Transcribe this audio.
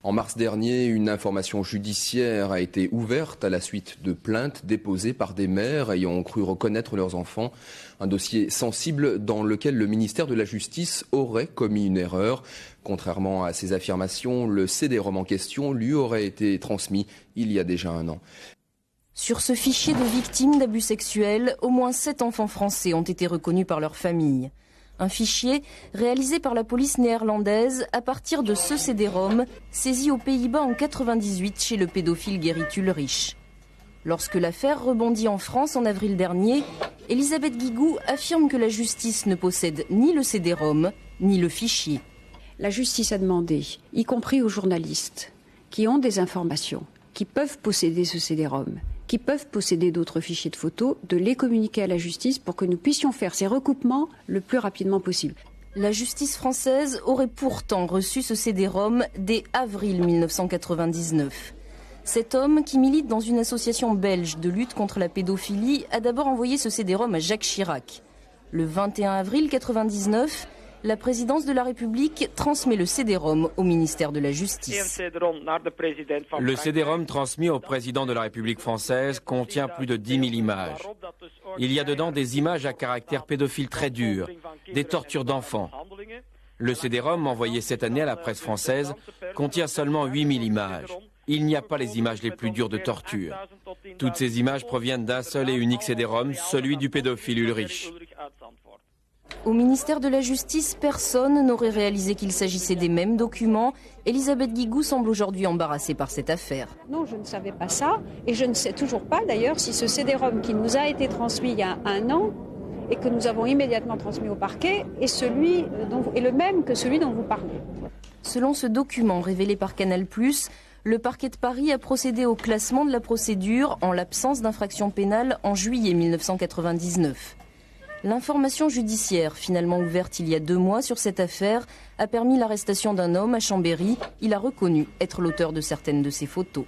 En mars dernier, une information judiciaire a été ouverte à la suite de plaintes déposées par des mères ayant cru reconnaître leurs enfants. Un dossier sensible dans lequel le ministère de la Justice aurait commis une erreur. Contrairement à ces affirmations, le CD-ROM en question lui aurait été transmis il y a déjà 1 an. Sur ce fichier de victimes d'abus sexuels, au moins 7 enfants français ont été reconnus par leur famille. Un fichier réalisé par la police néerlandaise à partir de ce CD-ROM saisi aux Pays-Bas en 1998 chez le pédophile Gerrit Ulrich. Lorsque l'affaire rebondit en France en avril dernier, Elisabeth Guigou affirme que la justice ne possède ni le CD-ROM ni le fichier. La justice a demandé, y compris aux journalistes qui ont des informations, qui peuvent posséder ce CD-ROM, qui peuvent posséder d'autres fichiers de photos, de les communiquer à la justice pour que nous puissions faire ces recoupements le plus rapidement possible. La justice française aurait pourtant reçu ce CD-ROM dès avril 1999. Cet homme, qui milite dans une association belge de lutte contre la pédophilie, a d'abord envoyé ce CD-ROM à Jacques Chirac. Le 21 avril 1999, la présidence de la République transmet le CD-ROM au ministère de la Justice. Le CD-ROM transmis au président de la République française contient plus de 10 000 images. Il y a dedans des images à caractère pédophile très dur, des tortures d'enfants. Le CD-ROM envoyé cette année à la presse française contient seulement 8 000 images. Il n'y a pas les images les plus dures de torture. Toutes ces images proviennent d'un seul et unique CD-ROM, celui du pédophile Ulrich. Au ministère de la Justice, personne n'aurait réalisé qu'il s'agissait des mêmes documents. Elisabeth Guigou semble aujourd'hui embarrassée par cette affaire. Non, je ne savais pas ça. Et je ne sais toujours pas d'ailleurs si ce CD-ROM qui nous a été transmis il y a 1 an et que nous avons immédiatement transmis au parquet est le même que celui dont vous parlez. Selon ce document révélé par Canal+, le parquet de Paris a procédé au classement de la procédure en l'absence d'infraction pénale en juillet 1999. L'information judiciaire, finalement ouverte il y a 2 mois sur cette affaire, a permis l'arrestation d'un homme à Chambéry. Il a reconnu être l'auteur de certaines de ces photos.